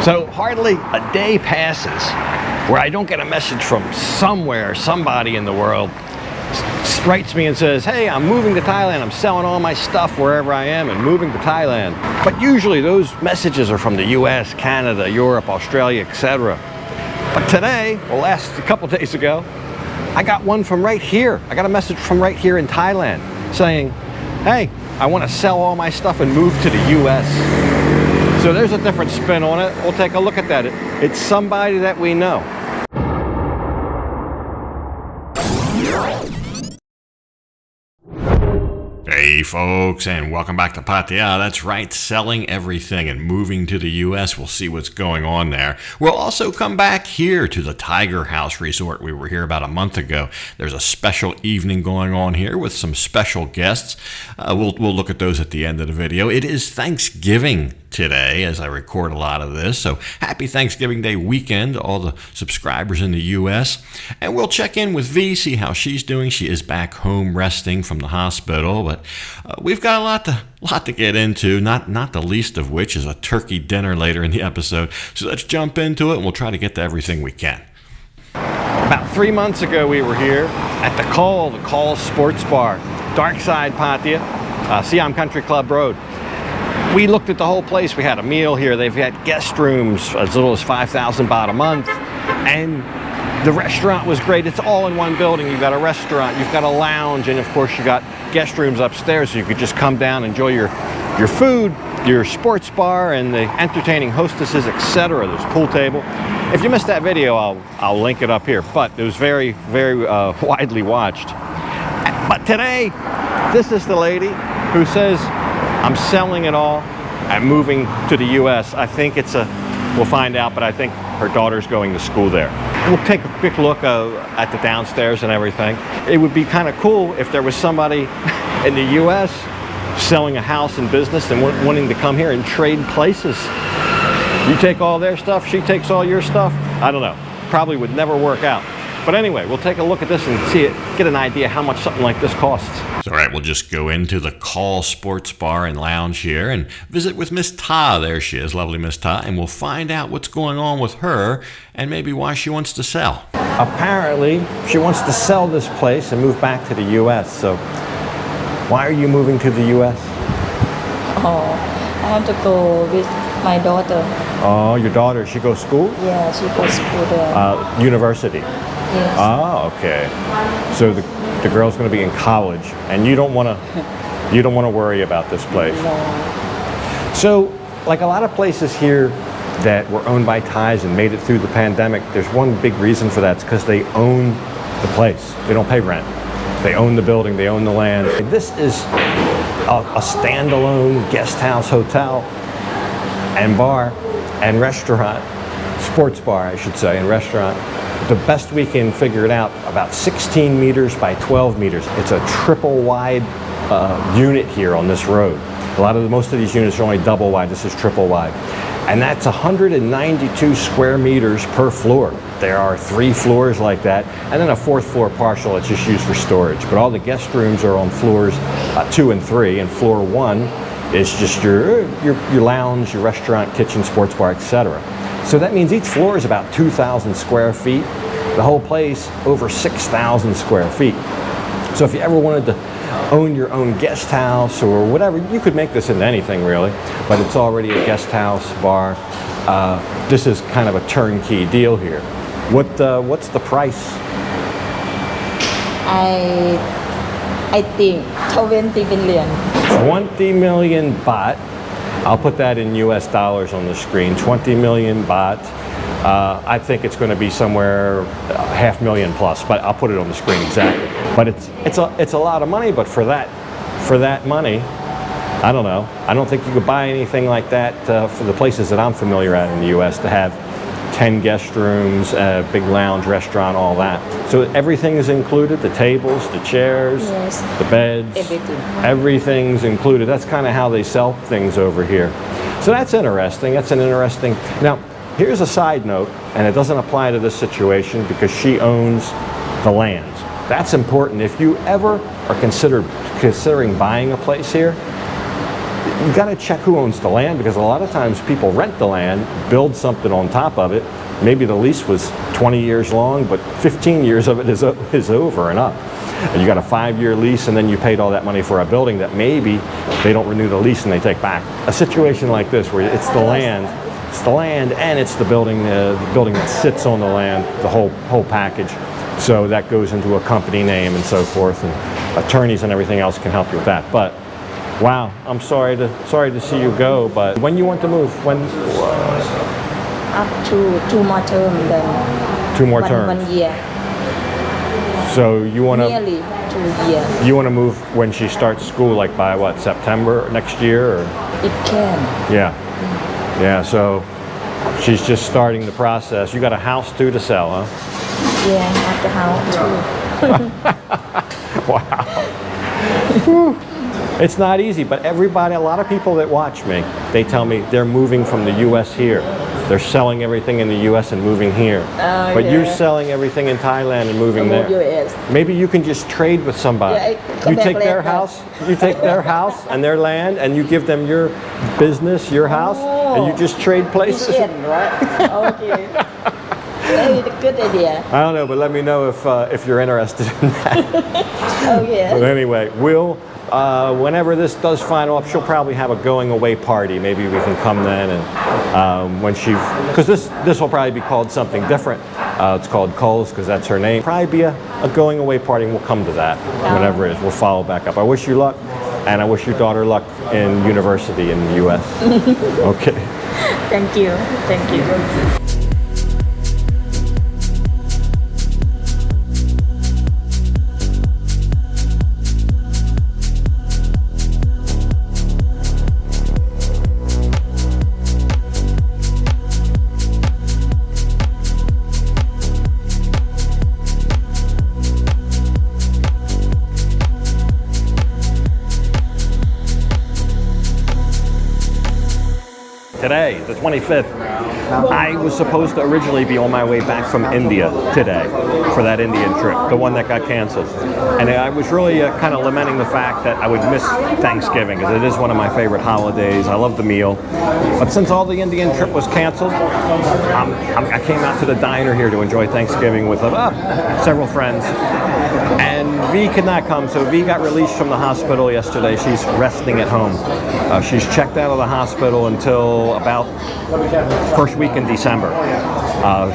So hardly a day passes where I don't get a message from somewhere, somebody in the world writes me and says, hey, I'm moving to Thailand. I'm selling all my stuff wherever I am and moving to Thailand. But usually those messages are from the US, Canada, Europe, Australia, etc. But today, well, a couple days ago, I got one from right here. I got a message from right here in Thailand saying, hey, I want to sell all my stuff and move to the US. So there's a different spin on it. We'll take a look at that. It's somebody that we know. Hey folks, and welcome back to Pattaya. That's right, selling everything and moving to the US. We'll see what's going on there. We'll also come back here to the Tiger House Resort. We were here about a month ago. There's a special evening going on here with some special guests. We'll look at those at the end of the video. It is Thanksgiving today as I record a lot of this, so happy Thanksgiving Day weekend to all the subscribers in the US. And we'll check in with V, see how she's doing. She is back home resting from the hospital, but we've got a lot to get into, not the least of which is a turkey dinner later in the episode. So let's jump into it and we'll try to get to everything we can. About 3 months ago we were here at the Kull Sports Bar, Dark Side Pattaya, Siam Country Club Road. We looked at the whole place. We had a meal here. They've got guest rooms as little as 5,000 baht a month. And the restaurant was great. It's all in one building. You've got a restaurant, you've got a lounge, and of course you got guest rooms upstairs so you could just come down, enjoy your food, your sports bar, and the entertaining hostesses, etc. There's a pool table. If you missed that video, I'll link it up here. But it was very, very widely watched. But today, this is the lady who says, I'm selling it all. I'm moving to the US. I think we'll find out, but I think her daughter's going to school there. We'll take a quick look at the downstairs and everything. It would be kind of cool if there was somebody in the US selling a house and business and wanting to come here and trade places. You take all their stuff, she takes all your stuff. I don't know. Probably would never work out. But anyway, we'll take a look at this and get an idea how much something like this costs. All right, we'll just go into the Kull Sports Bar and Lounge here and visit with Miss Ta. There she is, lovely Miss Ta, and we'll find out what's going on with her and maybe why she wants to sell. Apparently, she wants to sell this place and move back to the US. So, why are you moving to the US? Oh, I want to go with my daughter. Oh, your daughter, she goes to school? Yeah, she goes to school there. University? Yes. Ah, okay. So the girl's going to be in college, and you don't want to worry about this place. No. So, like a lot of places here that were owned by Thais and made it through the pandemic, there's one big reason for that. It's because they own the place. They don't pay rent. They own the building. They own the land. This is a standalone guest house, hotel, and bar, and restaurant, sports bar, I should say, and restaurant. The best we can figure it out, about 16 meters by 12 meters. It's a triple wide unit here on this road. Most of these units are only double wide. This is triple wide. And that's 192 square meters per floor. There are 3 floors like that, and then a 4th floor partial that's just used for storage. But all the guest rooms are on floors 2 and 3, and floor 1 is just your lounge, your restaurant, kitchen, sports bar, etc. So that means each floor is about 2,000 square feet. The whole place over 6,000 square feet. So if you ever wanted to own your own guest house or whatever, you could make this into anything really, but it's already a guest house, bar. This is kind of a turnkey deal here. What's the price? I think 20 million. 20 million baht. I'll put that in US dollars on the screen. 20 million baht. I think it's going to be somewhere $500,000 plus, but I'll put it on the screen exactly. But it's a lot of money. But for that money, I don't know. I don't think you could buy anything like that for the places that I'm familiar at in the U.S. to have 10 guest rooms, big lounge, restaurant, all that. So everything is included, the tables, the chairs, yes, the beds, everything's included. That's kind of how they sell things over here. So that's interesting. That's an interesting. Now, here's a side note, and it doesn't apply to this situation because she owns the land. That's important. If you ever are considering buying a place here, you got to check who owns the land, because a lot of times people rent the land, build something on top of it. Maybe the lease was 20 years long, but 15 years of it is over and up. And you got a 5-year lease, and then you paid all that money for a building that maybe they don't renew the lease and they take back. A situation like this where it's the land and it's the building that sits on the land, the whole package. So that goes into a company name and so forth, and attorneys and everything else can help you with that. But wow, I'm sorry to see you go. But when you want to move? When? Up to 2 more terms, then 2 more terms. 1 year. So you want to? Nearly 2 years. You want to move when she starts school, like by what, September next year? Or? It can. Yeah. Yeah. So she's just starting the process. You got a house too to sell, huh? Yeah, at the house too. Wow. It's not easy, but everybody, a lot of people that watch me, they tell me they're moving from the U.S. here. They're selling everything in the U.S. and moving here. But you're selling everything in Thailand and moving there. US. Maybe you can just trade with somebody. Yeah, you take their house, and their land, and you give them your business, your house, and you just trade places. Right? Okay. Very good idea. I don't know, but let me know if you're interested in that. Okay. But anyway, whenever this does final up, she'll probably have a going away party. Maybe we can come then, and because this will probably be called something different. It's called Kull, because that's her name. Probably be a going away party, and we'll come to that whenever it is. We'll follow back up. I wish you luck, and I wish your daughter luck in university in the U.S. Okay. Thank you. Thank you. Today, the 25th, I was supposed to originally be on my way back from India today for that Indian trip, the one that got canceled. And I was really kind of lamenting the fact that I would miss Thanksgiving, because it is one of my favorite holidays. I love the meal. But since all the Indian trip was canceled, I came out to the diner here to enjoy Thanksgiving with several friends. And V could not come, so V got released from the hospital yesterday. She's resting at home. She's checked out of the hospital until about first week in December.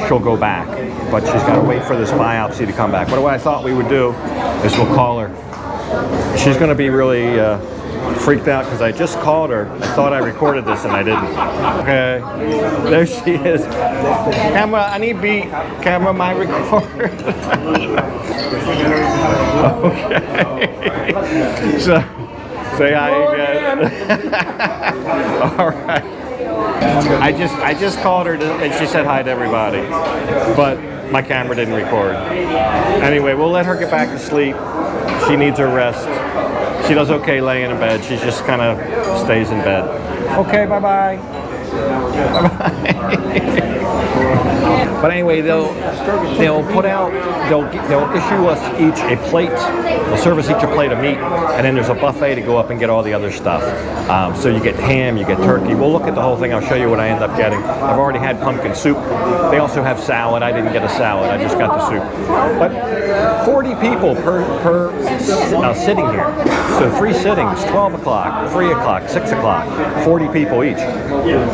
She'll go back, but she's got to wait for this biopsy to come back. But what I thought we would do is we'll call her. She's going to be really freaked out because I just called her. I thought I recorded this and I didn't. Okay, there she is. Camera, I need B. Camera, my recorder. Okay. So, say hi again. All right. I just called her and she said hi to everybody, but my camera didn't record. Anyway, we'll let her get back to sleep. She needs her rest. She does okay laying in bed. She just kind of stays in bed. Okay, bye-bye. Bye-bye. But anyway, they'll issue us each a plate. They'll serve us each a plate of meat, and then there's a buffet to go up and get all the other stuff. So you get ham, you get turkey. We'll look at the whole thing. I'll show you what I end up getting. I've already had pumpkin soup. They also have salad. I didn't get a salad. I just got the soup. But 40 people per sitting here. So 3 sittings, 12 o'clock, 3 o'clock, 6 o'clock, 40 people each.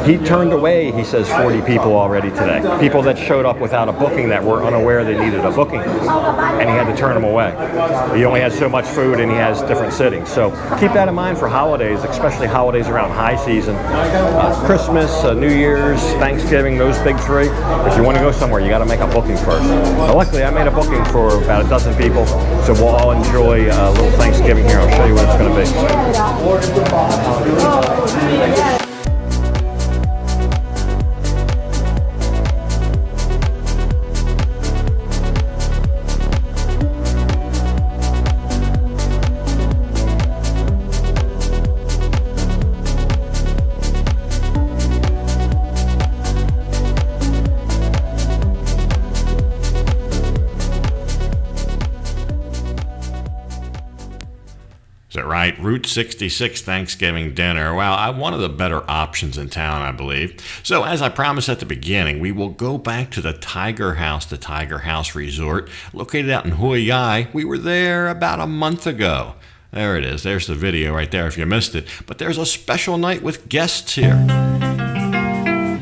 He turned away, he says, 40 people already today. People that showed up without a booking, that were unaware they needed a booking, and he had to turn them away. He only had so much food and he has different sittings. So keep that in mind for holidays, especially holidays around high season. Christmas, New Year's, Thanksgiving, those big 3. If you want to go somewhere, you got to make a booking first. But luckily, I made a booking for about a dozen people, so we'll all enjoy a little Thanksgiving here. I'll show you what it's going to be. right, Route 66 Thanksgiving dinner. Well, one of the better options in town, I believe. So as I promised at the beginning, we will go back to the Tiger House Resort, located out in Hoi Ai. We were there about a month ago. There it is. There's the video right there if you missed it. But there's a special night with guests here.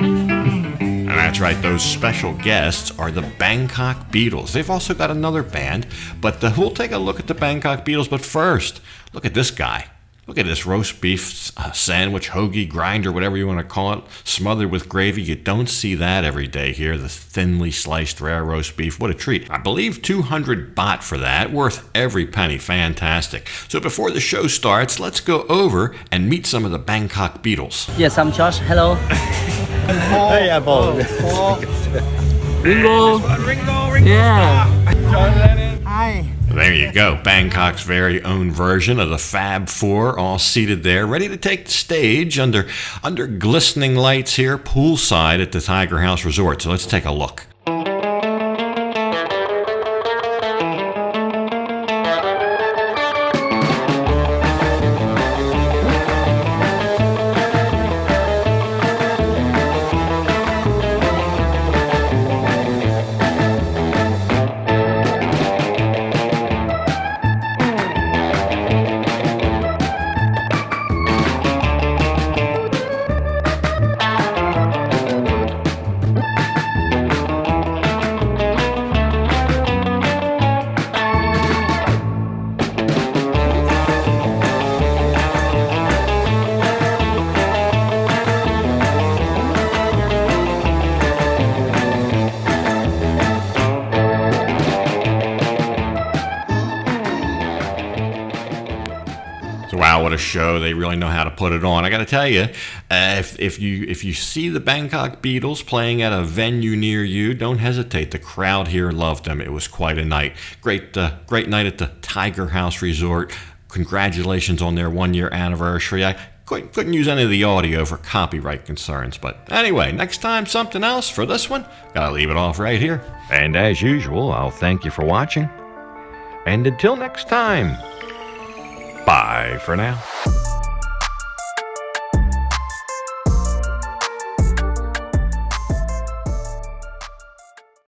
And that's right, those special guests are the Bangkok Beatles. They've also got another band, but we'll take a look at the Bangkok Beatles. But first, look at this guy. Look at this roast beef sandwich, hoagie, grinder, whatever you want to call it, smothered with gravy. You don't see that every day here, the thinly sliced rare roast beef. What a treat. I believe 200 baht for that, worth every penny. Fantastic. So before the show starts, let's go over and meet some of the Bangkok Beatles. Yes, I'm Josh. Hello. Hey, Apple. Ringo. Yeah. Hi. There you go, Bangkok's very own version of the Fab Four, all seated there, ready to take the stage under glistening lights here, poolside at the Tiger House Resort. So let's take a look. Wow, what a show. They really know how to put it on. I got to tell you, if you see the Bangkok Beatles playing at a venue near you, don't hesitate. The crowd here loved them. It was quite a night. Great night at the Tiger House Resort. Congratulations on their 1-year anniversary. I couldn't use any of the audio for copyright concerns. But anyway, next time something else. For this one, gotta leave it off right here. And as usual, I'll thank you for watching. And until next time, bye for now.